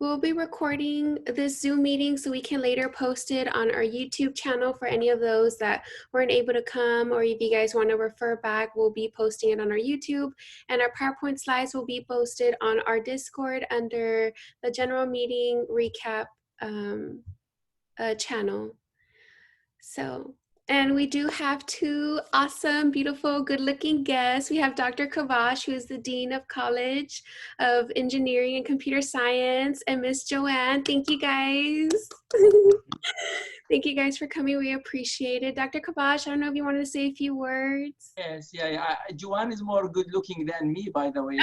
We'll be recording this Zoom meeting so we can later post it on our YouTube channel for any of those that weren't able to come, or if you guys want to refer back, we'll be posting it on our YouTube, and our PowerPoint slides will be posted on our Discord under the general meeting recap channel. So, and we do have two awesome, beautiful, good-looking guests. We have Dr. Kavash, who is the Dean of College of Engineering and Computer Science, and Miss Joanne. Thank you, guys. Thank you guys for coming. We appreciate it. Dr. Kavash, I don't know if you wanted to say a few words. Yes, yeah. Joanne is more good-looking than me, by the way.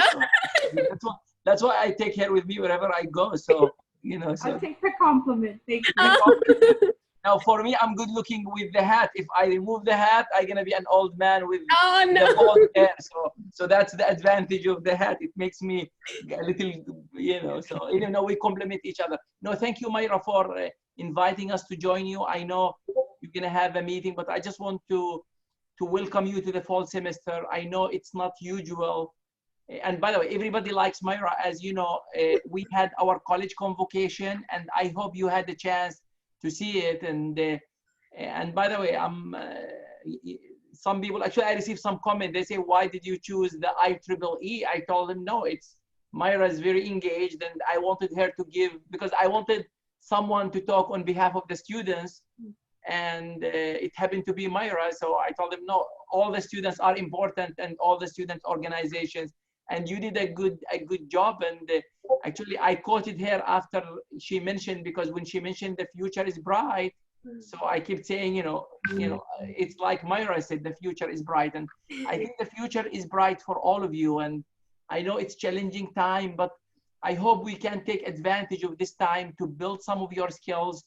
So that's why I take her with me wherever I go. So, you know. So. I'll take the compliment. Thank you. Now, for me, I'm good looking with the hat. If I remove the hat, I'm gonna be an old man with the bald hair. So that's the advantage of the hat. It makes me a little, you know. So even though we complement each other. No, thank you, Myra, for inviting us to join you. I know you're gonna have a meeting, but I just want to welcome you to the fall semester. I know it's not usual. And by the way, everybody likes Myra. As you know, we had our college convocation, and I hope you had the chance to see it. And by the way, some people, actually I received some comment. They say, why did you choose the IEEE? I told them, no, it's Myra is very engaged, and I wanted her to give, because I wanted someone to talk on behalf of the students, and it happened to be Myra. So I told them, no, all the students are important, and all the student organizations, and you did a good job. And actually I quoted her after she mentioned, because when she mentioned the future is bright, so I kept saying, you know, it's like Myra said, the future is bright. And I think the future is bright for all of you. And I know it's challenging time, but I hope we can take advantage of this time to build some of your skills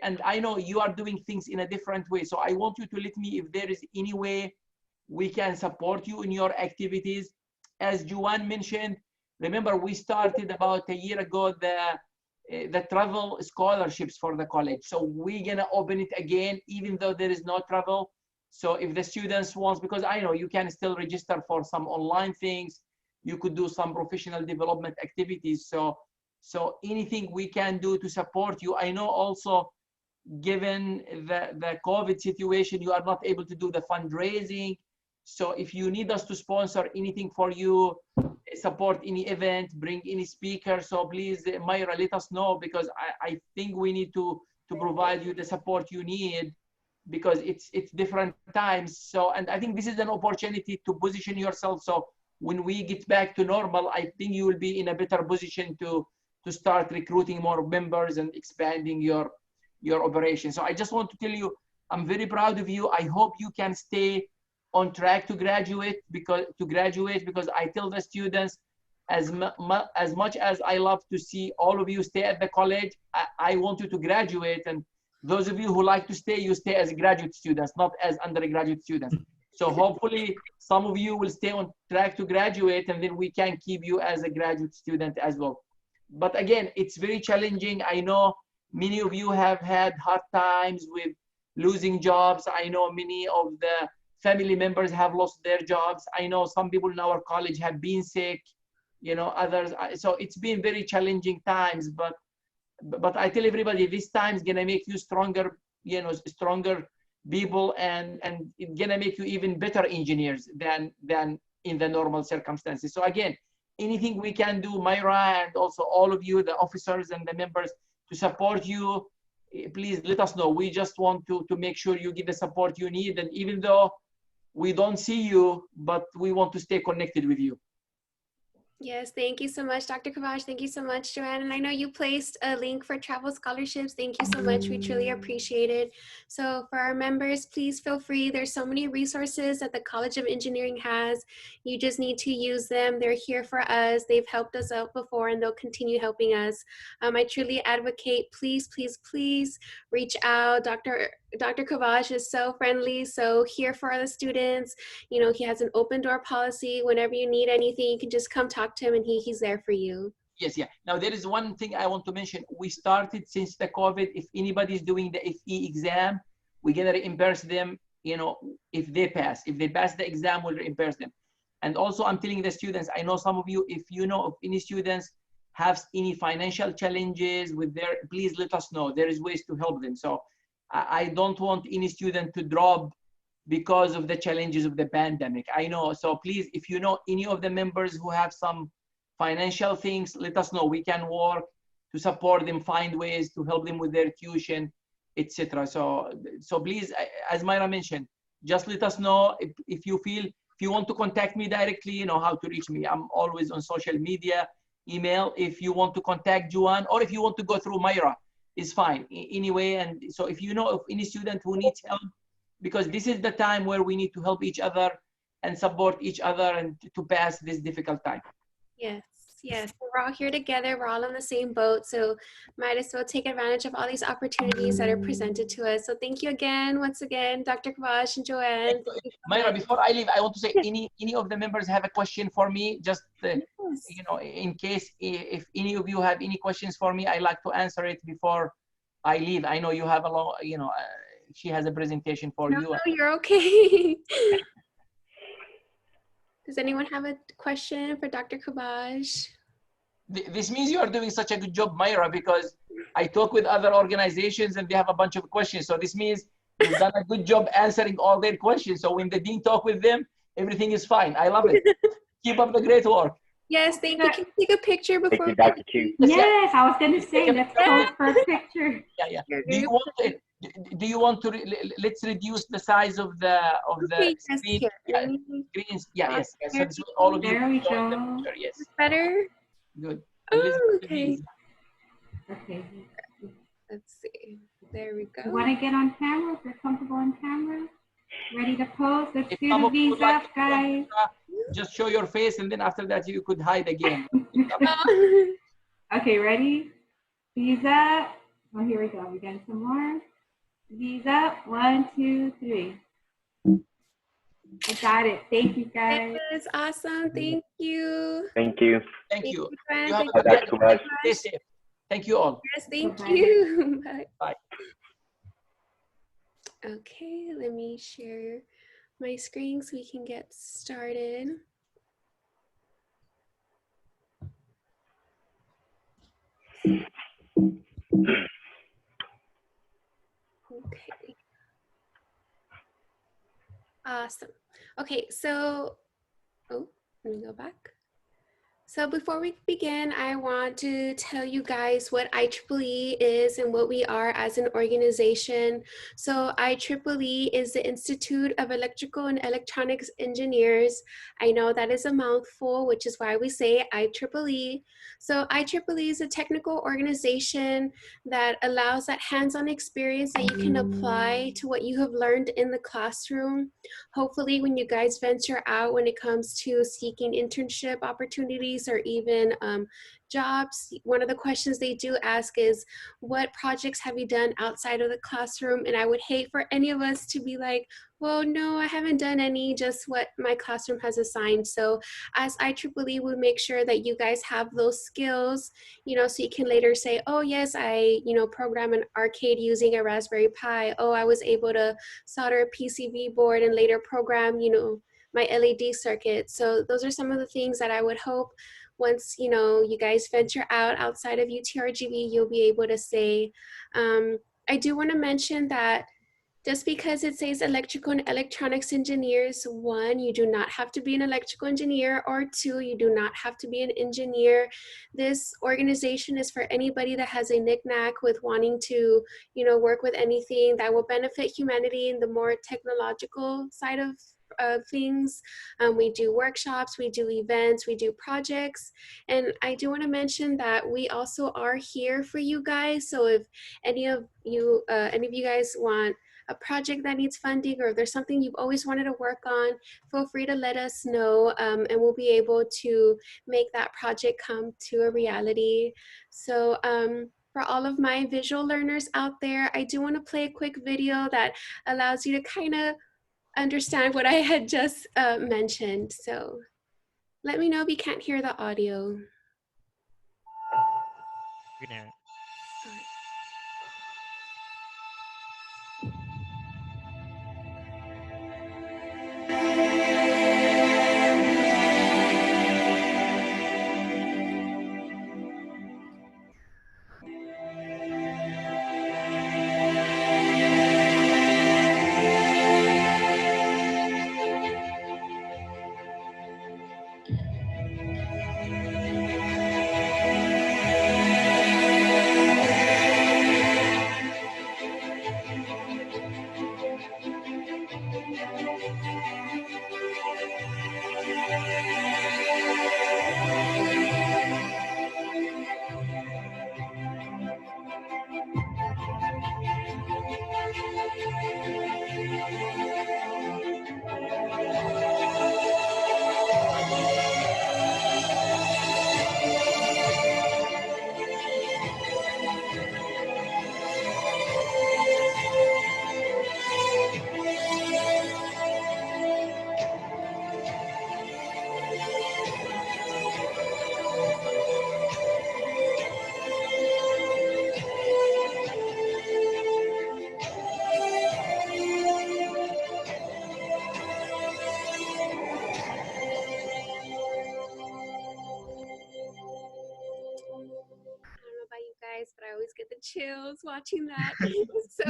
and I know you are doing things in a different way. So I want you to let me, if there is any way we can support you in your activities. As Joanne mentioned, remember we started about a year ago the travel scholarships for the college. So we're gonna open it again, even though there is no travel. So if the students want, because I know you can still register for some online things, you could do some professional development activities. So anything we can do to support you. I know also, given the COVID situation, you are not able to do the fundraising. So if you need us to sponsor anything for you, support any event, bring any speaker, so please, Myra, let us know, because I think we need to provide you the support you need, because it's different times. So, and I think this is an opportunity to position yourself. So when we get back to normal, I think you will be in a better position to start recruiting more members and expanding your operation. So I just want to tell you, I'm very proud of you. I hope you can stay on track to graduate, because I tell the students, as much as I love to see all of you stay at the college, I want you to graduate. And those of you who like to stay, you stay as graduate students, not as undergraduate students. So hopefully some of you will stay on track to graduate, and then we can keep you as a graduate student as well. But again, it's very challenging. I know many of you have had hard times with losing jobs. I know many of the family members have lost their jobs. I know some people in our college have been sick, you know, others. So it's been very challenging times, but I tell everybody, this time is gonna make you stronger, you know, stronger people, and it's gonna make you even better engineers than in the normal circumstances. So again, anything we can do, Myra, and also all of you, the officers and the members, to support you, please let us know. We just want to make sure you get the support you need. And even though we don't see you, but we want to stay connected with you. Yes, thank you so much, Dr. Kavash. Thank you so much, Joanne. And I know you placed a link for travel scholarships. Thank you so much. We truly appreciate it. So for our members, please feel free. There's so many resources that the College of Engineering has. You just need to use them. They're here for us. They've helped us out before, and they'll continue helping us. I truly advocate, please, please, please reach out. Dr. Kavash is so friendly, so here for the students. You know, he has an open door policy. Whenever you need anything, you can just come talk to him, and he's there for you. Yes, yeah. Now there is one thing I want to mention. We started since the COVID. If anybody is doing the FE exam, we're gonna reimburse them. You know, if they pass the exam, we'll reimburse them. And also, I'm telling the students. I know some of you, if you know of any students have any financial challenges with their, please let us know. There is ways to help them. So I don't want any student to drop because of the challenges of the pandemic. I know. So please, if you know any of the members who have some financial things, let us know. We can work to support them, find ways to help them with their tuition, etc. So please, as Myra mentioned, just let us know if you feel, if you want to contact me directly, you know how to reach me. I'm always on social media, email. If you want to contact Juan, or if you want to go through Myra, is fine. Anyway, and so if you know of any student who needs help, because this is the time where we need to help each other and support each other and to pass this difficult time. Yes, yes. We're all here together. We're all in the same boat. So might as well take advantage of all these opportunities that are presented to us. So thank you again, once again, Dr. Kavash and Joanne. Myra, before I leave, I want to say, any of the members have a question for me, just you know, in case if any of you have any questions for me, I like to answer it before I leave. I know you have a long, you know, she has a presentation for you. No, you're okay. Does anyone have a question for Dr. Kavash? This means you are doing such a good job, Myra, because I talk with other organizations and they have a bunch of questions. So this means you've done a good job answering all their questions. So when the dean talk with them, everything is fine. I love it. Keep up the great work. Yes, thank you. Can you take a picture before? Thank you, Dr. Q. Yes, I was going to say, let's pose for a picture. Yeah. Do you want to let's reduce the size of the screen? Yeah, screens. Yeah, yes. So all of you. There we go. Yes. Better. Good. Oh, okay. Okay. Let's see. There we go. You want to get on camera? If you're comfortable on camera, ready to pose. Let's If do the V's up, guys. Just show your face, and then after that you could hide again. Okay, ready? V's up. Oh, here we go. We got some more. V's up. 1, 2, 3. I got it. Thank you, guys. That was awesome. Thank you. Thank you. Thank you. Thank You have you. a good day. Stay safe. Thank you all. Yes, thank Bye-bye. you. Bye. Bye. Okay, let me share my screen so we can get started. Okay. Awesome. Okay, so, oh, let me go back. So before we begin, I want to tell you guys what IEEE is and what we are as an organization. So IEEE is the Institute of Electrical and Electronics Engineers. I know that is a mouthful, which is why we say IEEE. So IEEE is a technical organization that allows that hands-on experience that you can apply to what you have learned in the classroom. Hopefully when you guys venture out when it comes to seeking internship opportunities or even jobs, one of the questions they do ask is, what projects have you done outside of the classroom? And I would hate for any of us to be like, well, no, I haven't done any, just what my classroom has assigned. So as IEEE, we make sure that you guys have those skills, you know, so you can later say, oh yes, I, you know, program an arcade using a Raspberry Pi. Oh, I was able to solder a PCB board and later program, you know, my LED circuit. So those are some of the things that I would hope once, you know, you guys venture out outside of UTRGV, you'll be able to say. I do want to mention that just because it says electrical and electronics engineers, 1, you do not have to be an electrical engineer, or 2, you do not have to be an engineer. This organization is for anybody that has a knick-knack with wanting to, you know, work with anything that will benefit humanity in the more technological side of things. We do workshops, we do events, we do projects. And I do want to mention that we also are here for you guys. So if any of you guys want a project that needs funding, or if there's something you've always wanted to work on, feel free to let us know, and we'll be able to make that project come to a reality. So for all of my visual learners out there, I do want to play a quick video that allows you to kind of understand what I had just mentioned. So let me know if you can't hear the audio. Good night. always get the chills watching that. So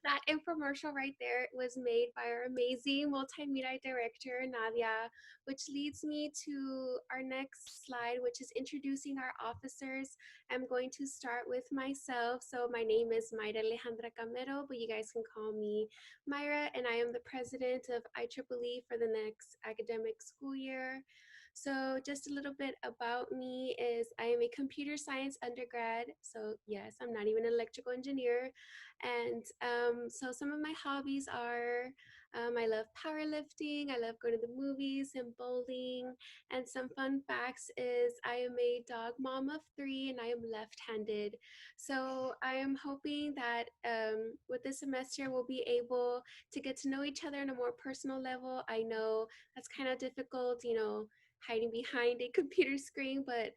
that infomercial right there was made by our amazing multimedia director, Nadia, which leads me to our next slide, which is introducing our officers. I'm going to start with myself. So my name is Mayra Alejandra Camero, but you guys can call me Myra, and I am the president of IEEE for the next academic school year. So just a little bit about me is I am a computer science undergrad. So yes, I'm not even an electrical engineer. And so some of my hobbies are I love powerlifting, I love going to the movies and bowling. And some fun facts is I am a dog mom of 3 and I am left-handed. So I am hoping that with this semester we'll be able to get to know each other on a more personal level. I know that's kind of difficult, you know, hiding behind a computer screen, but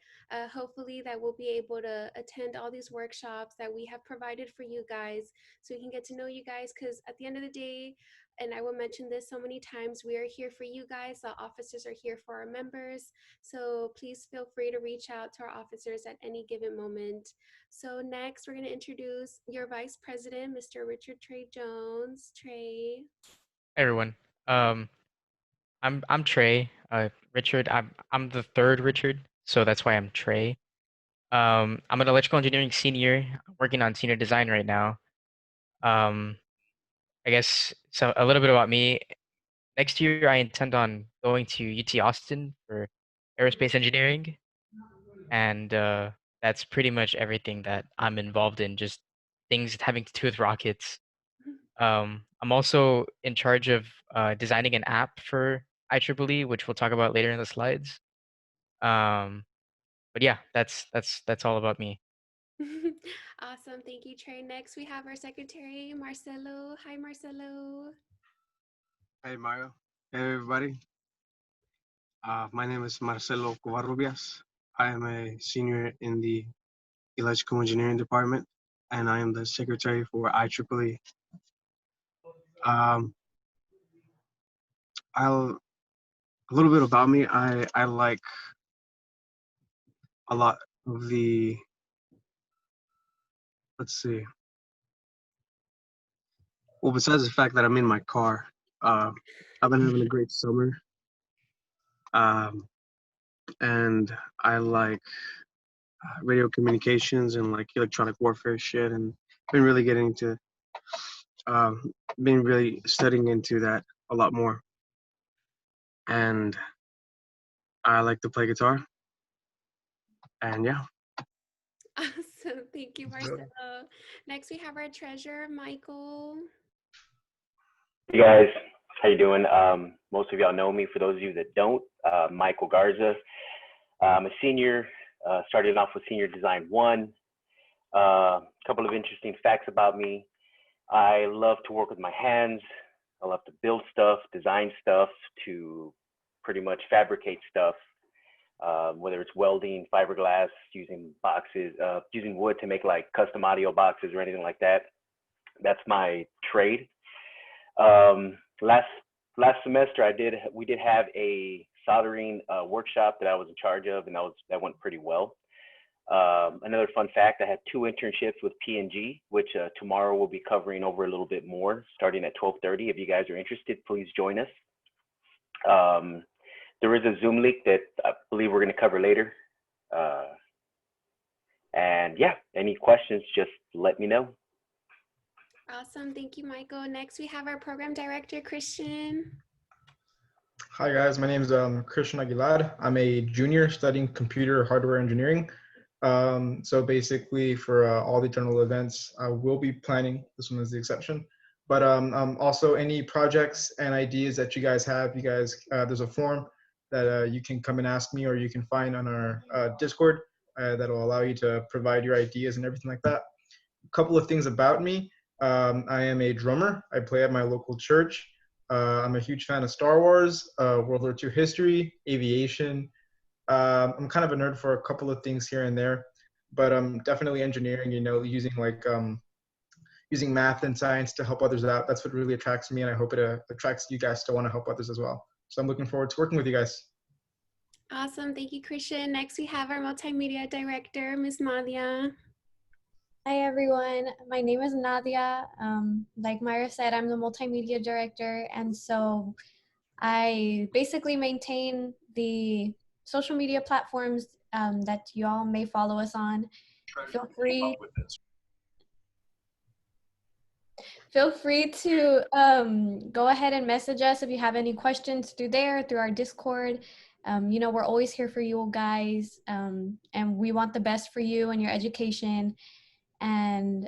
hopefully that we'll be able to attend all these workshops that we have provided for you guys so we can get to know you guys, because at the end of the day, and I will mention this so many times, we are here for you guys. The officers are here for our members. So please feel free to reach out to our officers at any given moment. So next, we're going to introduce your Vice President, Mr. Richard Trey Jones. Trey. Hey everyone. I'm Trey. Richard. I'm the third Richard, so that's why I'm Trey. I'm an electrical engineering senior, working on senior design right now. Um, I guess so. A little bit about me. Next year, I intend on going to UT Austin for aerospace engineering, and that's pretty much everything that I'm involved in. Just things having to do with rockets. I'm also in charge of designing an app for IEEE, which we'll talk about later in the slides. But yeah, that's all about me. Awesome. Thank you, Trey. Next, we have our secretary, Marcelo. Hi, Marcelo. Hey Mario. Hey everybody. My name is Marcelo Covarrubias. I am a senior in the electrical engineering department, and I am the secretary for IEEE. Um, a little bit about me. I like a lot of the. Let's see. Well, besides the fact that I'm in my car, I've been having a great summer. And I like radio communications and like electronic warfare shit, and been really getting into been really studying into that a lot more. And I like to play guitar. And yeah. Awesome. Thank you, Marcelo. Next, we have our treasurer, Michael. Hey guys, how you doing? Most of y'all know me. For those of you that don't, Michael Garza. I'm a senior, started off with Senior Design 1. A couple of interesting facts about me. I love to work with my hands. I love to build stuff, design stuff, to pretty much fabricate stuff, whether it's welding, fiberglass, using boxes, using wood to make like custom audio boxes or anything like that. That's my trade. Last semester we did have a soldering workshop that I was in charge of, and that went pretty well. Another fun fact, I had 2 internships with P&G, which tomorrow we'll be covering over a little bit more, starting at 12:30. If you guys are interested, please join us. There is a Zoom link that I believe we're going to cover later. And yeah, any questions, just let me know. Awesome. Thank you, Michael. Next, we have our program director, Christian. Hi guys, my name is Christian Aguilar. I'm a junior studying computer hardware engineering. So basically for all the general events, I will be planning, this one is the exception, but also any projects and ideas that you guys have, there's a form that you can come and ask me, or you can find on our Discord that'll allow you to provide your ideas and everything like that. A couple of things about me. I am a drummer. I play at my local church. I'm a huge fan of Star Wars, World War II history, aviation. I'm kind of a nerd for a couple of things here and there, but definitely engineering, you know, using math and science to help others out. That's what really attracts me, and I hope it attracts you guys to want to help others as well. So I'm looking forward to working with you guys. Awesome. Thank you, Christian. Next, we have our multimedia director, Ms. Nadia. Hi everyone, my name is Nadia. Like Myra said, I'm the multimedia director, and so I basically maintain the social media platforms that you all may follow us on. Feel free Feel free to go ahead and message us if you have any questions through there, through our Discord. You know, we're always here for you guys, and we want the best for you and your education. And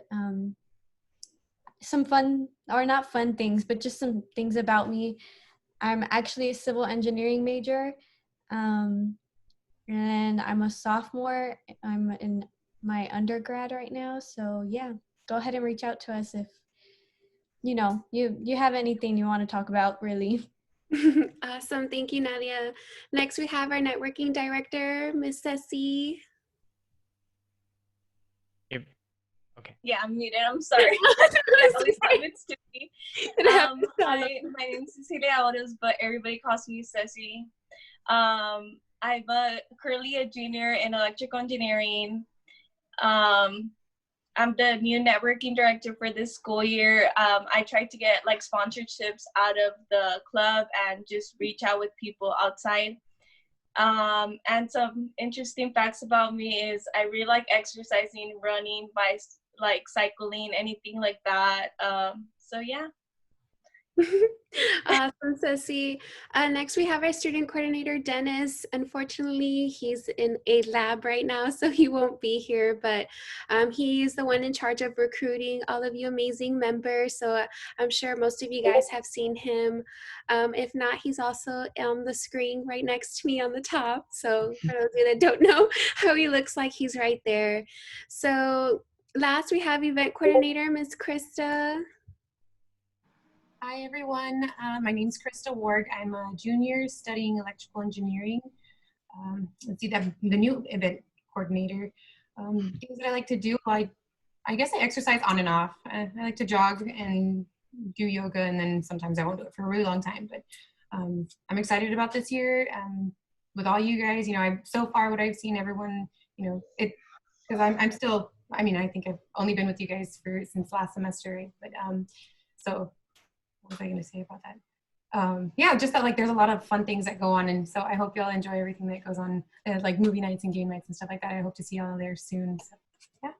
some fun, or not fun things, but just some things about me. I'm actually a civil engineering major, and I'm a sophomore. I'm in my undergrad right now. So yeah, go ahead and reach out to us if you know, you have anything you want to talk about, really. Awesome. Thank you, Nadia. Next, we have our networking director, Miss Ceci. Okay. Yeah, I'm muted. I'm sorry. It's to me. My name is Cecilia Alvarez, but everybody calls me Ceci. I'm currently a junior in electrical engineering. I'm the new networking director for this school year. I tried to get like sponsorships out of the club and just reach out with people outside. And some interesting facts about me is I really like exercising, running, like cycling, anything like that. So yeah. Awesome, Ceci. Next, we have our student coordinator, Dennis. Unfortunately, he's in a lab right now, so he won't be here, but he's the one in charge of recruiting all of you amazing members. So I'm sure most of you guys have seen him. If not, he's also on the screen right next to me on the top. So for those of you that don't know how he looks like, he's right there. So last, we have event coordinator, Miss Krista. Hi everyone, my name is Krista Ward. I'm a junior studying electrical engineering. Let's see, the new event coordinator. Things that I like to do, I guess I exercise on and off. I like to jog and do yoga, and then sometimes I won't do it for a really long time, but I'm excited about this year with all you guys. You know, so far what I've seen, everyone, you know, because I'm still, I mean, I think I've only been with you guys since last semester, right? But so what was I going to say about that? Yeah, just that like there's a lot of fun things that go on, and so I hope y'all enjoy everything that goes on, like movie nights and game nights and stuff like that. I hope to see y'all there soon. So, yeah.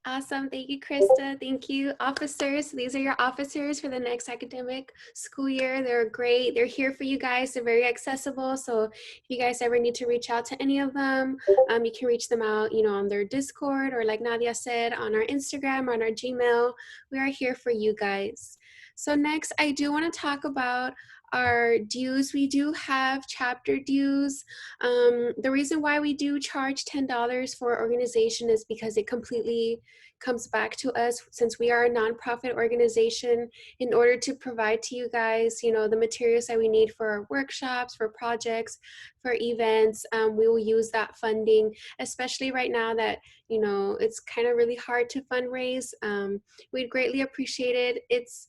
Awesome. Thank you, Krista. Thank you, officers. These are your officers for the next academic school year. They're great. They're here for you guys. They're very accessible. So if you guys ever need to reach out to any of them, you can reach them out, you know, on their Discord, or like Nadia said, on our Instagram or on our Gmail. We are here for you guys. So next, I do want to talk about our dues. We do have chapter dues. The reason why we do charge $10 for organization is because it completely comes back to us, since we are a nonprofit organization. In order to provide to you guys, you know, the materials that we need for our workshops, for projects, for events, we will use that funding, especially right now that, you know, it's kind of really hard to fundraise. We'd greatly appreciate it. It's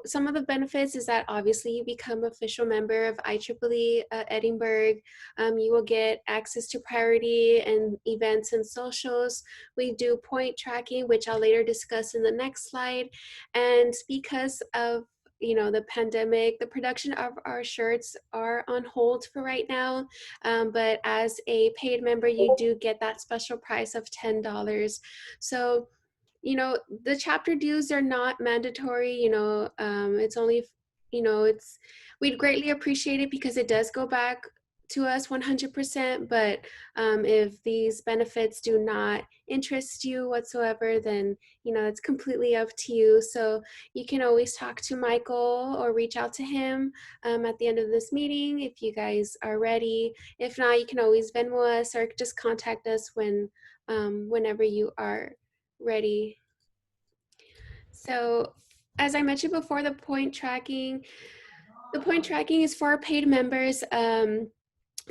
some of the benefits is that obviously you become official member of IEEE Edinburg. You will get access to priority and events and socials. We do point tracking, which I'll later discuss in the next slide. And because of, you know, the pandemic, the production of our shirts are on hold for right now. But as a paid member, you do get that special price of $10. So, you know, the chapter dues are not mandatory. You know, it's only, you know, we'd greatly appreciate it because it does go back to us 100%. But if these benefits do not interest you whatsoever, then, you know, it's completely up to you. So you can always talk to Michael or reach out to him at the end of this meeting if you guys are ready. If not, you can always Venmo us or just contact us whenever you are ready. So as I mentioned before, the point tracking is for our paid members.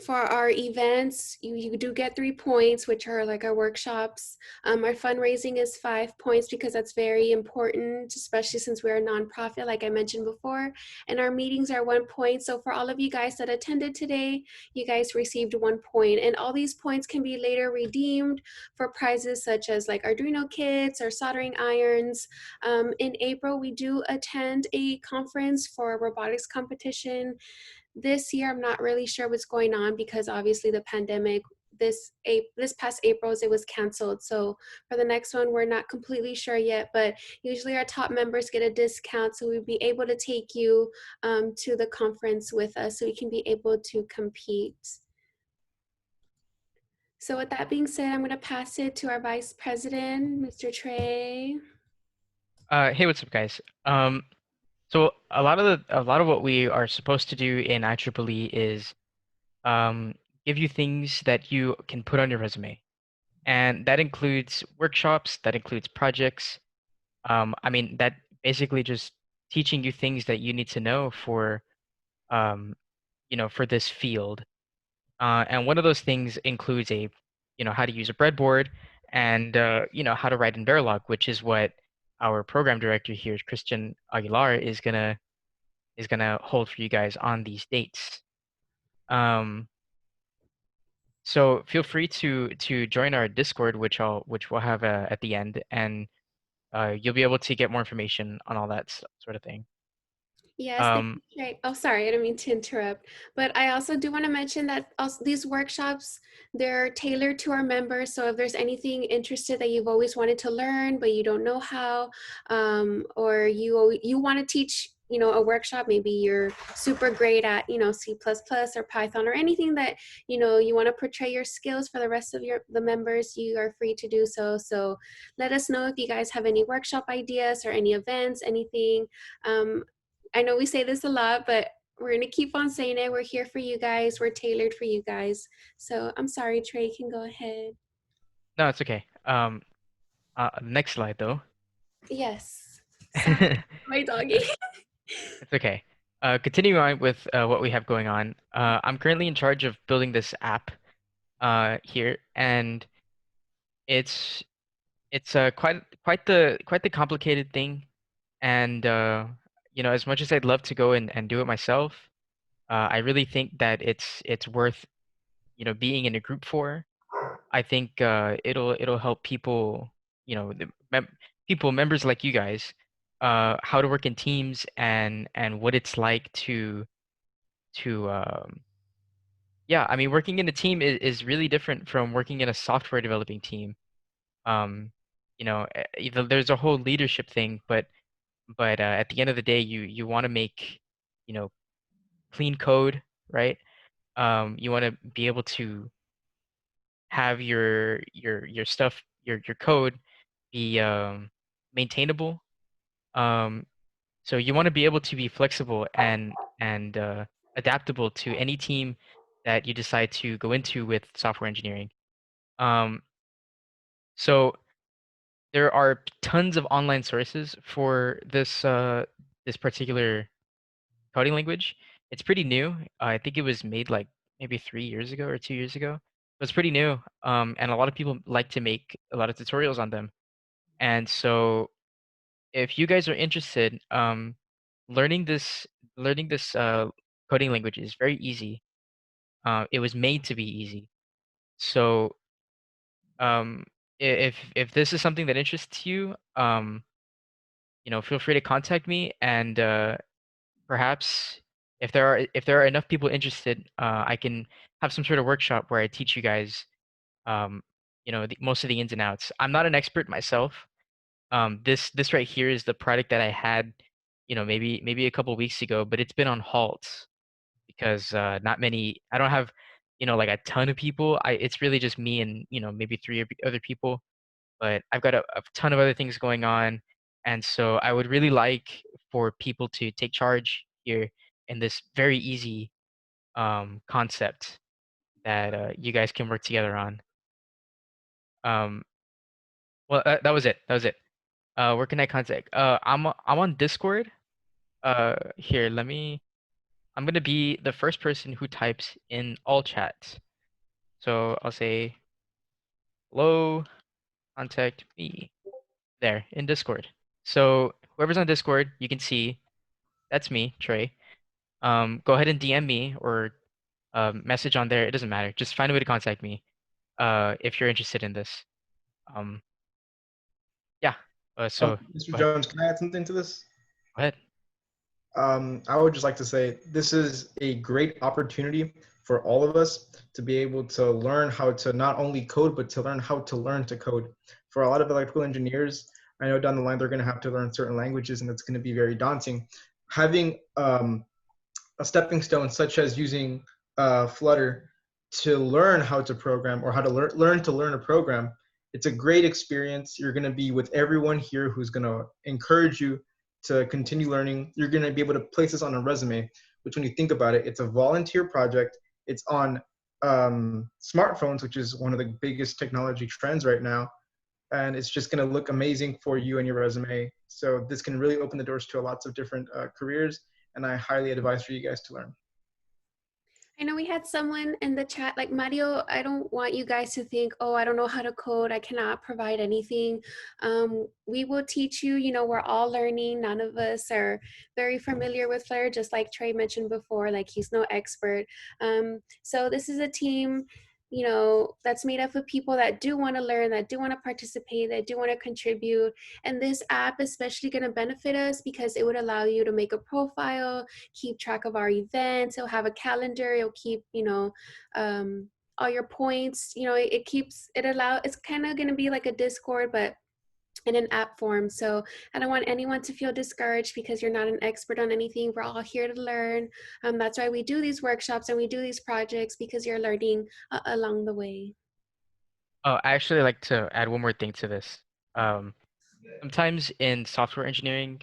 for our events, you do get 3 points, which are like our workshops. Our fundraising is 5 points because that's very important, especially since we're a nonprofit, like I mentioned before. And our meetings are 1 point. So for all of you guys that attended today, you guys received 1 point. And all these points can be later redeemed for prizes such as like Arduino kits or soldering irons. In April, we do attend a conference for a robotics competition. This year, I'm not really sure what's going on because obviously the pandemic, this past April's, it was canceled. So for the next one, we're not completely sure yet, but usually our top members get a discount. So we'll be able to take you to the conference with us so we can be able to compete. So with that being said, I'm going to pass it to our Vice President, Mr. Trey. Hey, what's up, guys? So a lot of what we are supposed to do in IEEE is give you things that you can put on your resume, and that includes workshops, that includes projects. I mean, that basically just teaching you things that you need to know for for this field. And one of those things includes how to use a breadboard and how to write in Verilog, which is what our program director here, Christian Aguilar, is gonna hold for you guys on these dates. So feel free to join our Discord, which we'll have at the end, and you'll be able to get more information on all that sort of thing. Yes, thank you, Trey. Oh, sorry, I didn't mean to interrupt. But I also do want to mention that also these workshops, they're tailored to our members. So if there's anything interested that you've always wanted to learn, but you don't know how, or you want to teach, a workshop, maybe you're super great at, C++ or Python or anything that, you want to portray your skills for the rest of the members, you are free to do so. So let us know if you guys have any workshop ideas or any events, anything. I know we say this a lot, but we're going to keep on saying it. We're here for you guys. We're tailored for you guys. So I'm sorry, Trey, you can go ahead. No, it's okay. Next slide though. Yes. Sorry, my doggy. It's okay. Continuing on with what we have going on. I'm currently in charge of building this app here, and it's quite the complicated thing. And as much as I'd love to go and do it myself, I really think that it's worth being in a group for. I think it'll help people, members like you guys, how to work in teams and what it's like to yeah, I mean, working in a team is really different from working in a software developing team. Um, there's a whole leadership thing, but at the end of the day, you want to make, you know, clean code, right? You want to be able to have your stuff, your code be maintainable. Um, so you want to be able to be flexible and adaptable to any team that you decide to go into with software engineering. Um, so there are tons of online sources for this particular coding language. It's pretty new. I think it was made like maybe 3 years ago or 2 years ago. So it's pretty new. And a lot of people like to make a lot of tutorials on them. And so if you guys are interested, learning this learning this coding language is very easy. It was made to be easy. So if this is something that interests you, feel free to contact me, and perhaps if there are enough people interested, I can have some sort of workshop where I teach you guys, most of the ins and outs. I'm not an expert myself. This right here is the product that I had, maybe a couple weeks ago, but it's been on halt because not many. I don't have, like a ton of people. It's really just me and maybe three other people, but I've got a ton of other things going on, and so I would really like for people to take charge here in this very easy concept that you guys can work together on. Um, well, that was it. That was it. Where can I contact? I'm on Discord. Here, let me. I'm gonna be the first person who types in all chats. So I'll say, hello, contact me there in Discord. So whoever's on Discord, you can see that's me, Trey. Go ahead and DM me or message on there. It doesn't matter. Just find a way to contact me if you're interested in this. Um, yeah. So Mr. go ahead. Jones, can I add something to this? Go ahead. I would just like to say this is a great opportunity for all of us to be able to learn how to not only code, but to learn how to learn to code. For a lot of electrical engineers, I know down the line they're going to have to learn certain languages, and it's going to be very daunting. Having a stepping stone such as using Flutter to learn how to program or how to learn to learn a program, it's a great experience. You're going to be with everyone here who's going to encourage you to continue learning. You're going to be able to place this on a resume, which when you think about it, it's a volunteer project. It's on smartphones, which is one of the biggest technology trends right now. And it's just going to look amazing for you and your resume. So this can really open the doors to lots of different careers. And I highly advise for you guys to learn. I know we had someone in the chat like, Mario, I don't want you guys to think, oh, I don't know how to code, I cannot provide anything. We will teach you, you know, we're all learning. None of us are very familiar with Flutter, just like Trey mentioned before, like he's no expert. So this is a team, you know, that's made up of people that do want to learn, that do want to participate, that do want to contribute. And this app is especially going to benefit us because it would allow you to make a profile, keep track of our events. It'll have a calendar. It'll keep, you know, all your points. You know, it's kind of going to be like a Discord, but in an app form. So I don't want anyone to feel discouraged because you're not an expert on anything. We're all here to learn. That's why we do these workshops and we do these projects, because you're learning along the way. Oh, I actually like to add one more thing to this. Sometimes in software engineering,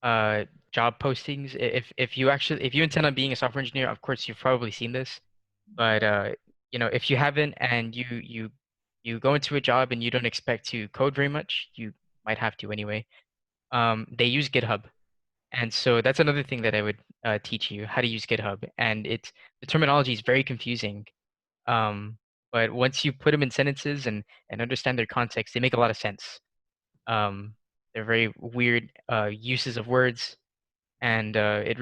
job postings, if you intend on being a software engineer, of course you've probably seen this. But you know, if you haven't and you go into a job and you don't expect to code very much, you might have to anyway. They use GitHub. And so that's another thing that I would teach you, how to use GitHub. And the terminology is very confusing. Um, but once you put them in sentences and understand their context, they make a lot of sense. They're very weird uses of words, and you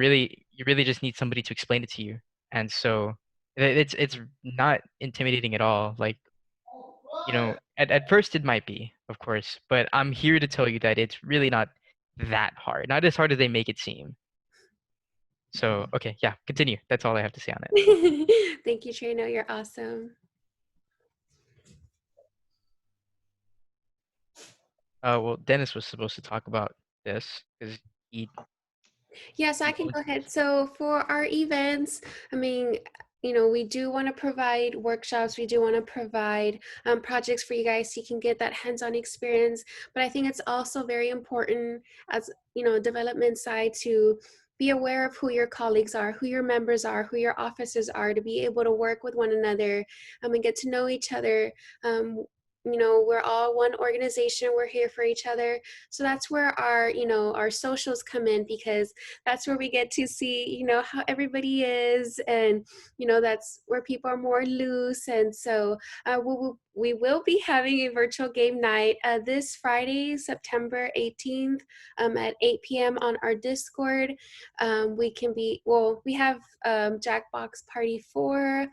really just need somebody to explain it to you. And so it's not intimidating at all. Like, you know, at first it might be, of course, but I'm here to tell you that it's really not that hard. Not as hard as they make it seem. So, okay, yeah, continue. That's all I have to say on it. Thank you, Trino. You're awesome. Well, Dennis was supposed to talk about this because he. Yes, I can go ahead. So for our events, I mean, you know, we do want to provide workshops. We do want to provide projects for you guys so you can get that hands-on experience. But I think it's also very important as, you know, development side to be aware of who your colleagues are, who your members are, who your officers are, to be able to work with one another and get to know each other. You know, we're all one organization. We're here for each other. So that's where our, you know, our socials come in, because that's where we get to see, you know, how everybody is. And, you know, that's where people are more loose. And so we will be having a virtual game night this Friday, September 18th at 8 p.m. on our Discord. We have Jackbox Party 4.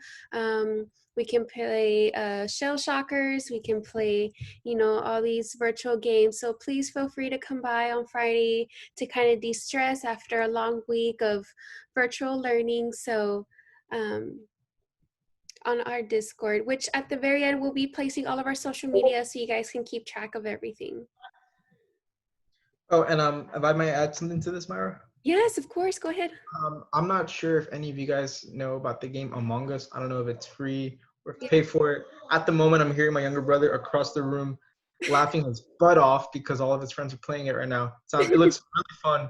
We can play Shell Shockers. We can play, you know, all these virtual games. So please feel free to come by on Friday to kind of de-stress after a long week of virtual learning. So on our Discord, which at the very end, we'll be placing all of our social media so you guys can keep track of everything. Oh, and if I may add something to this, Myra? Yes, of course, go ahead. I'm not sure if any of you guys know about the game Among Us. I don't know if it's free or pay for it. At the moment, I'm hearing my younger brother across the room laughing his butt off because all of his friends are playing it right now. It looks really fun.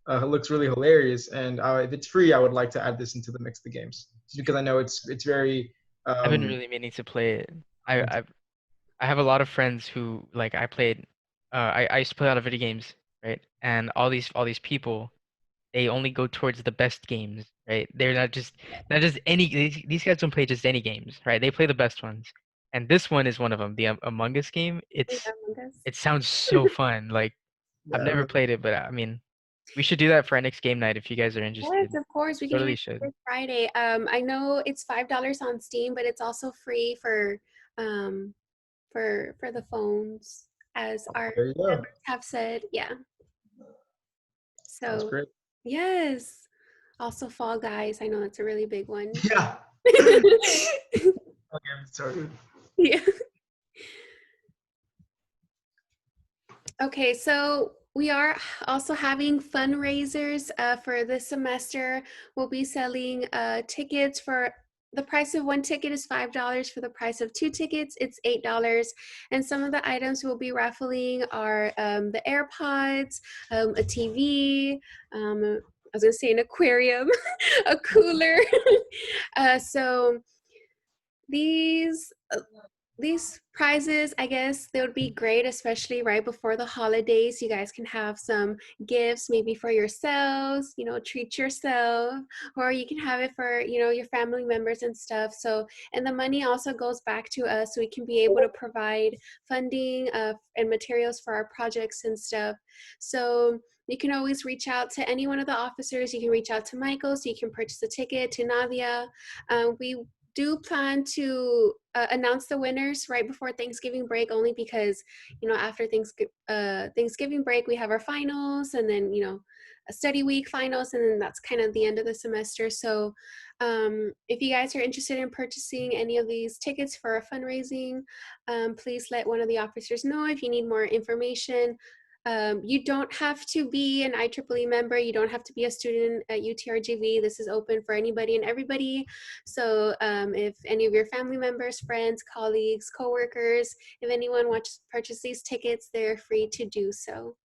It looks really hilarious. And if it's free, I would like to add this into the mix of the games, just because I know it's very. I've been really meaning to play it. I have a lot of friends who, like, I played. I used to play a lot of video games, right? And all these people, they only go towards the best games, right? They're not just any. These guys don't play just any games, right? They play the best ones, and this one is one of them. The Among Us game. Yeah, Among Us. It sounds so fun. Like I've Yeah. never played it, but I mean, we should do that for our next game night if you guys are Yes, interested. of course. We can Totally do should. it this Friday. I know it's $5 on Steam, but it's also free for the phones, as our There you go. members have said. Yeah. That's So great. yes. Also Fall Guys. I know that's a really big one. Yeah. Okay, sorry. Yeah. Okay, so we are also having fundraisers for this semester. We'll be selling tickets for the price of one ticket is $5. For the price of two tickets, it's $8. And some of the items we'll be raffling are the AirPods, a TV, I was gonna say an aquarium, a cooler. So these prizes, I guess they would be great, especially right before the holidays. You guys can have some gifts, maybe for yourselves, treat yourself, or you can have it for, your family members and stuff. So, and the money also goes back to us so we can be able to provide funding and materials for our projects and stuff. So you can always reach out to any one of the officers. You can reach out to Michael so you can purchase a ticket, to Nadia. We do plan to announce the winners right before Thanksgiving break, only because after Thanksgiving break we have our finals, and then a study week finals, and then that's kind of the end of the semester. So if you guys are interested in purchasing any of these tickets for a fundraising, please let one of the officers know. If you need more information, you don't have to be an IEEE member. You don't have to be a student at UTRGV. This is open for anybody and everybody. So if any of your family members, friends, colleagues, coworkers, if anyone wants to purchase these tickets, they're free to do so.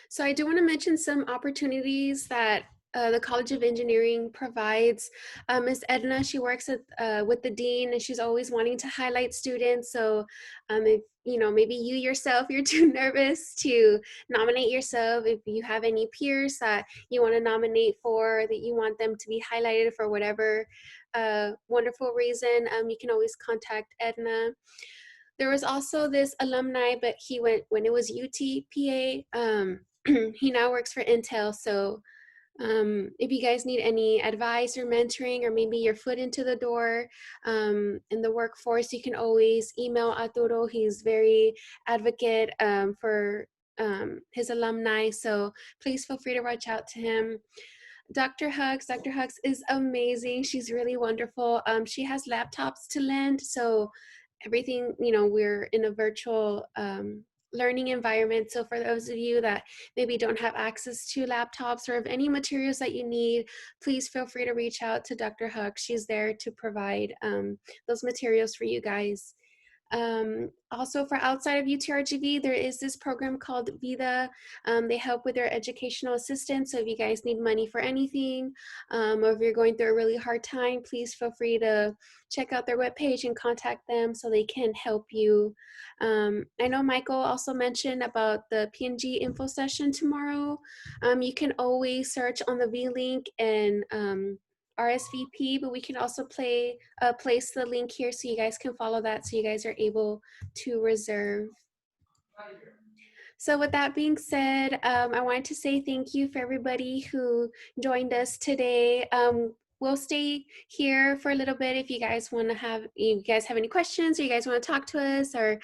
So I do want to mention some opportunities that the College of Engineering provides. Ms. Edna, she works with the dean, and she's always wanting to highlight students. So if maybe you yourself, you're too nervous to nominate yourself, if you have any peers that you want to nominate for, that you want them to be highlighted for whatever wonderful reason, you can always contact Edna. There was also this alumni, but he went when it was UTPA. He now works for Intel. So if you guys need any advice or mentoring, or maybe your foot into the door in the workforce, you can always email Arturo. He's very advocate for his alumni. So please feel free to reach out to him. Dr. Hugs is amazing. She's really wonderful. She has laptops to lend. So everything, we're in a virtual learning environment. So for those of you that maybe don't have access to laptops, or of any materials that you need, please feel free to reach out to Dr. Huck. She's there to provide those materials for you guys. Also for outside of UTRGV, there is this program called Vida. They help with their educational assistance. So if you guys need money for anything, or if you're going through a really hard time, please feel free to check out their webpage and contact them so they can help you. I know Michael also mentioned about the PNG info session tomorrow. You can always search on the V-Link and RSVP, but we can also place the link here so you guys can follow that, so you guys are able to reserve. So with that being said, I wanted to say thank you for everybody who joined us today. We'll stay here for a little bit if you guys want to you guys have any questions, or you guys want to talk to us, or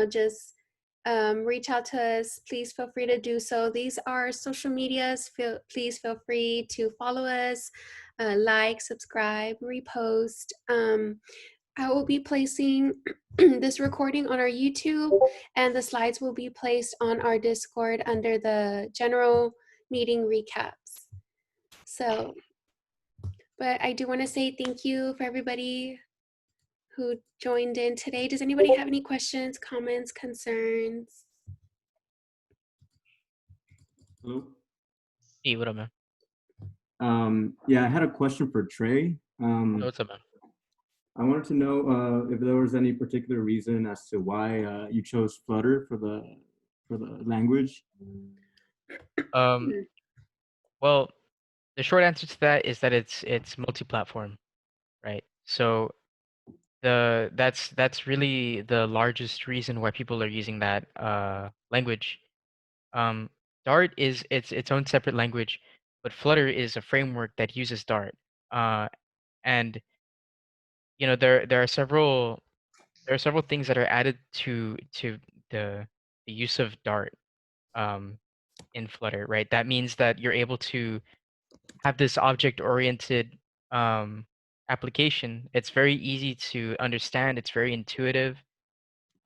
just reach out to us, please feel free to do so. These are social medias. Please feel free to follow us, like, subscribe, repost. I will be placing this recording on our YouTube, and the slides will be placed on our Discord under the general meeting recaps. So, but I do want to say thank you for everybody who joined in today. Does anybody have any questions, comments, concerns? Hello. Hey, what up, man? Yeah, I had a question for Trey. What's up, man? I wanted to know if there was any particular reason as to why you chose Flutter for the language. Well, the short answer to that is that it's multi-platform, right? So that's really the largest reason why people are using that language. Um, Dart is its own separate language, but Flutter is a framework that uses Dart. And there are several things that are added to the use of Dart um, in Flutter, right? That means that you're able to have this object-oriented application. It's very easy to understand. It's very intuitive.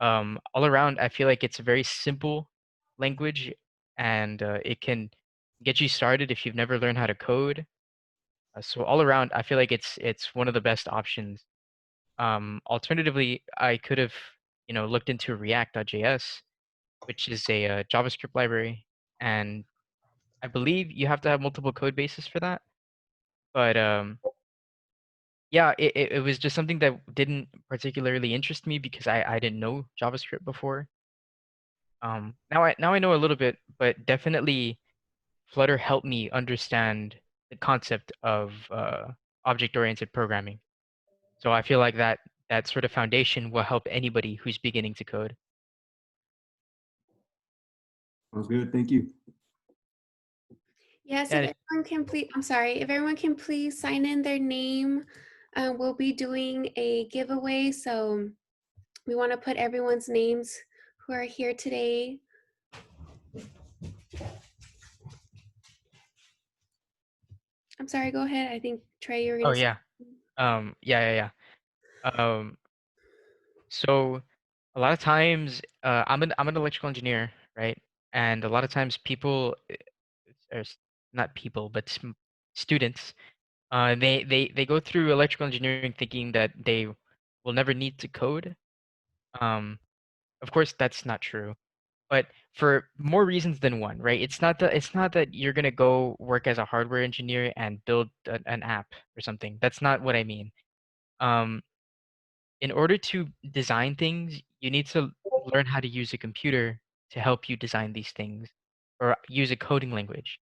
All around, I feel like it's a very simple language, and it can get you started if you've never learned how to code. So all around, I feel like it's one of the best options. Alternatively, I could have, looked into React.js, which is a JavaScript library, and I believe you have to have multiple code bases for that. But yeah, it was just something that didn't particularly interest me because I didn't know JavaScript before. Now I know a little bit, but definitely Flutter helped me understand the concept of object-oriented programming. So I feel like that sort of foundation will help anybody who's beginning to code. Sounds good. Thank you. Yes, Yeah, if everyone can please, I'm sorry, if everyone can please sign in their name, we'll be doing a giveaway. So we want to put everyone's names who are here today. I'm sorry, go ahead. I think Trey, you were Oh gonna say. yeah. Yeah. So a lot of times, I'm an electrical engineer, right? And a lot of times people, or not people, but students, they go through electrical engineering thinking that they will never need to code. Um, of course, that's not true, but for more reasons than one, right? It's not that you're gonna go work as a hardware engineer and build an app or something. That's not what I mean. Um, in order to design things, you need to learn how to use a computer to help you design these things, or use a coding language,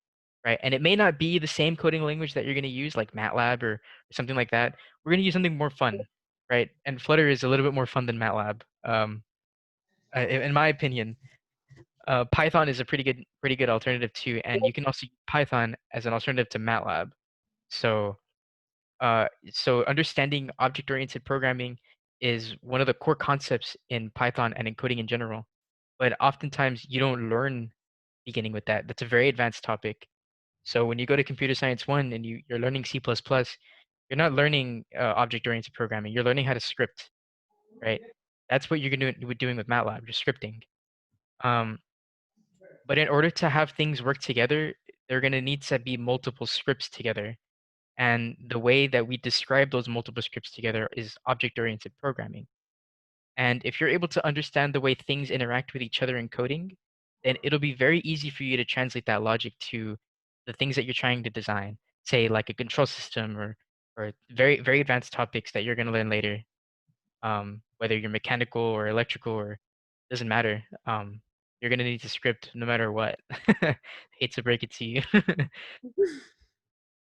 right? And it may not be the same coding language that you're going to use, like MATLAB or something like that. We're going to use something more fun, right? And Flutter is a little bit more fun than MATLAB, in my opinion. Python is a pretty good alternative too, and you can also use Python as an alternative to MATLAB. So so understanding object-oriented programming is one of the core concepts in Python and in coding in general. But oftentimes you don't learn beginning with that. That's a very advanced topic. So when you go to Computer Science 1 and you're learning C++, you're not learning object-oriented programming. You're learning how to script, right? That's what you're gonna do doing with MATLAB, just scripting. Um, but in order to have things work together, they're gonna need to be multiple scripts together. And the way that we describe those multiple scripts together is object-oriented programming. And if you're able to understand the way things interact with each other in coding, then it'll be very easy for you to translate that logic to the things that you're trying to design, say like a control system or very very advanced topics that you're going to learn later. Whether you're mechanical or electrical or doesn't matter. You're going to need to script no matter what. Hate to break it to you.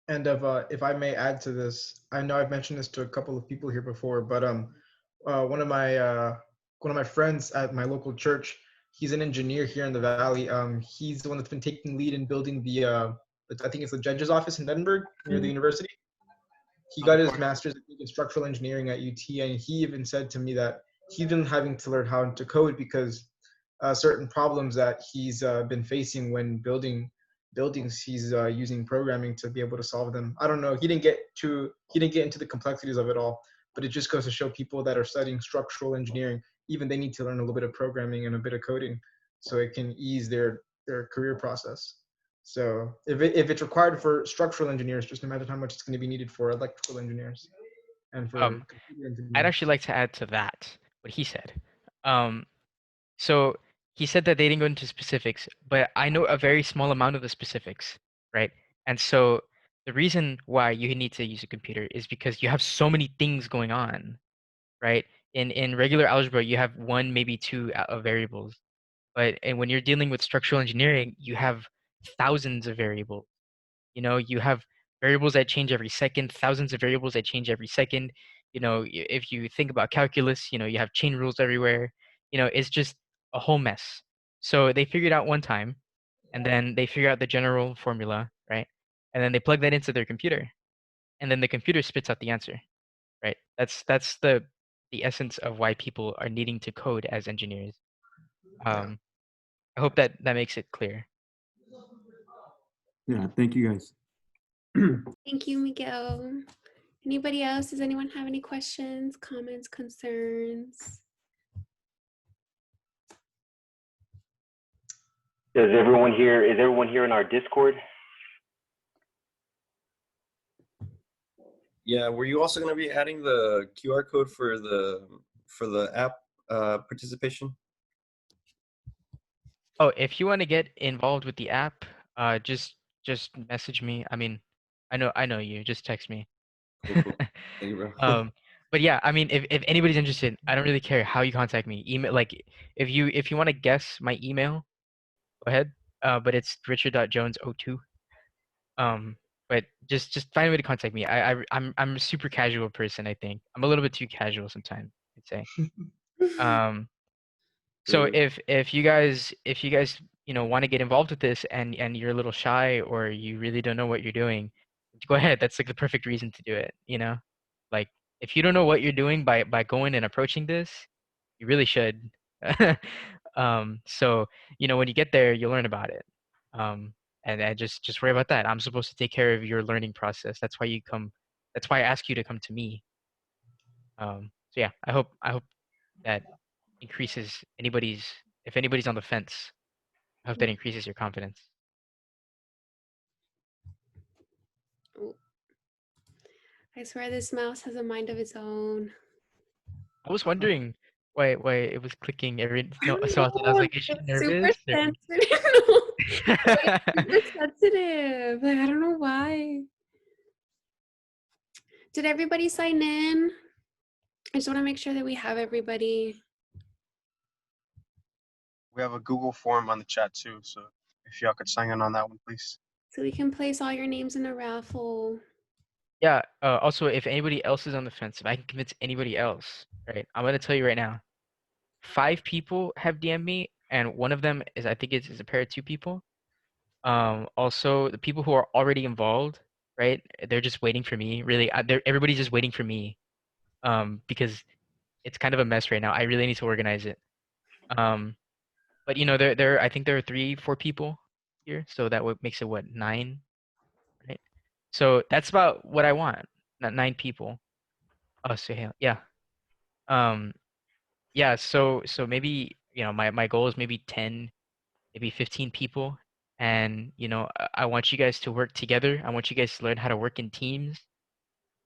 And if I may add to this, I know I've mentioned this to a couple of people here before, but one of my friends at my local church, he's an engineer here in the valley. He's the one that's been taking lead in building I think it's the judge's office in Edinburg near the university. He got his master's in structural engineering at UT, and he even said to me that he's been having to learn how to code because certain problems that he's been facing when building buildings, he's using programming to be able to solve them. I don't know. He didn't get into the complexities of it all, but it just goes to show people that are studying structural engineering, even they need to learn a little bit of programming and a bit of coding, so it can ease their career process. So if it's required for structural engineers, just imagine how much it's going to be needed for electrical engineers and for computer I'd engineers. actually like to add to that what he said. Um, So he said that they didn't go into specifics, but I know a very small amount of the specifics, right? And so the reason why you need to use a computer is because you have so many things going on, right? In regular algebra, you have one, maybe two variables, but and when you're dealing with structural engineering, you have thousands of variables. You know, you have variables that change every second, thousands of variables that change every second. You know, if you think about calculus, you know, you have chain rules everywhere. You know, it's just a whole mess. So they figured out one time, and then they figure out the general formula, right? And then they plug that into their computer, and then the computer spits out the answer, right? That's the essence of why people are needing to code as engineers. I hope that that makes it clear. Yeah, thank you guys. Thank you, Miguel. Anybody else? Does anyone have any questions, comments, concerns? Is everyone here in our Discord? Yeah, were you also going to be adding the QR code for the app participation? Oh, if you want to get involved with the app, just message me. I mean, I know you. Just text me. Cool, cool. Thank you, bro. But yeah, I mean, if anybody's interested, I don't really care how you contact me. Email, like, if you want to guess my email, go ahead. But it's richard.jones02. But just find a way to contact me. I'm a super casual person, I think. I'm a little bit too casual sometimes, I'd say. So if you guys you know want to get involved with this and you're a little shy or you really don't know what you're doing, go ahead. That's like the perfect reason to do it, you know? Like if you don't know what you're doing by going and approaching this, you really should. So, you know, when you get there, you'll learn about it. And just worry about that. I'm supposed to take care of your learning process. That's why you come. That's why I ask you to come to me. So yeah, I hope that increases anybody's, if anybody's on the fence, I hope that increases your confidence. Oh. I swear this mouse has a mind of its own. I was wondering why it was clicking every so often. I was like, is she nervous? Super sensitive. Super sensitive. Like, I don't know why. Did everybody sign in? I just want to make sure that we have everybody. We have a Google form on the chat too, so if y'all could sign in on that one, please. So we can place all your names in a raffle. Yeah. Also, if anybody else is on the fence, if I can convince anybody else, right? I'm gonna tell you right now. 5 people have DM'd me, and one of them is I think it's a pair of 2 people. Also, the people who are already involved, right? They're just waiting for me. Really, everybody's just waiting for me. Because it's kind of a mess right now. I really need to organize it. But you know, I think there are 3, 4 people here, so that makes it what 9, right? So that's about what I want. Not 9 people. Oh, so yeah. Yeah. So maybe you know my goal is maybe 10, maybe 15 people, and you know I want you guys to work together. I want you guys to learn how to work in teams.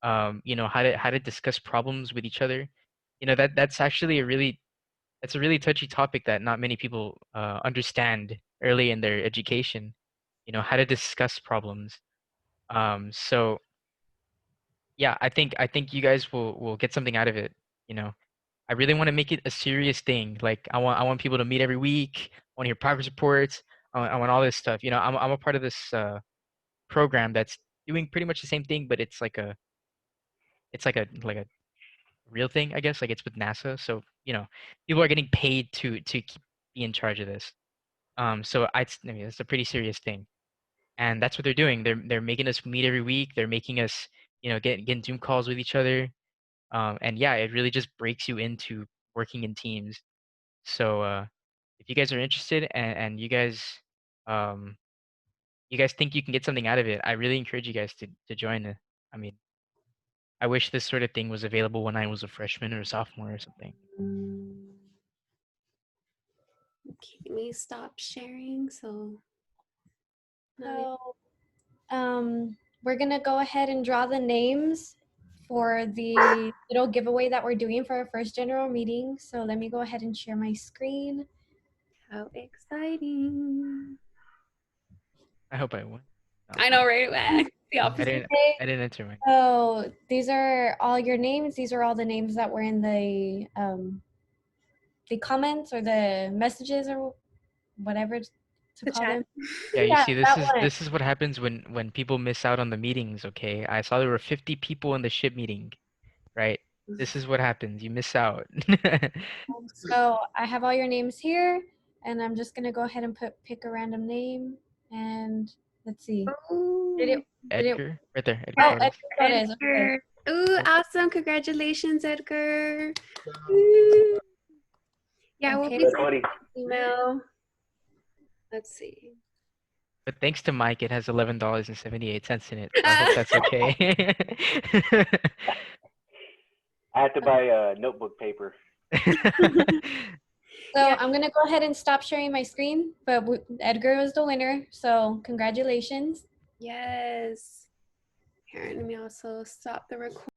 You know how to discuss problems with each other. You know that's actually a really touchy topic that not many people understand early in their education. You know how to discuss problems. So yeah, I think you guys will get something out of it. You know, I really want to make it a serious thing. Like I want people to meet every week. I want to hear progress reports. I want all this stuff. You know, I'm a part of this program that's doing pretty much the same thing, but it's like a real thing, I guess. Like it's with NASA. So you know, people are getting paid to be in charge of this. So I mean, it's a pretty serious thing, and that's what they're doing. They're making us meet every week. They're making us, you know, getting Zoom calls with each other. And yeah, it really just breaks you into working in teams. So if you guys are interested and um, you guys think you can get something out of it, I really encourage you guys to join it. I mean, I wish this sort of thing was available when I was a freshman or a sophomore or something. Okay, let me stop sharing. So we're gonna go ahead and draw the names for the little giveaway that we're doing for our first general meeting. So let me go ahead and share my screen. How exciting. I hope I won. No. I know, right? The opposite. I didn't enter mine. Oh, these are all your names. These are all the names that were in the comments or the messages or whatever. to call them. Yeah, you Yeah, see, that one. this is what happens when people miss out on the meetings. Okay, I saw there were 50 people in the ship meeting, right? This is what happens. You miss out. So I have all your names here, and I'm just gonna go ahead and pick a random name, and let's see. Did it? Edgar, right there. Edgar Oh, Flores. Edgar Flores. Okay. Ooh, awesome! Congratulations, Edgar. Ooh. Yeah, we'll Okay. be sending an email. Let's see. But thanks to Mike, it has $11.78 in it. So I hope that's okay. I have to buy notebook paper. So I'm gonna go ahead and stop sharing my screen, but Edgar was the winner, so congratulations. Yes. Here, let me also stop the recording.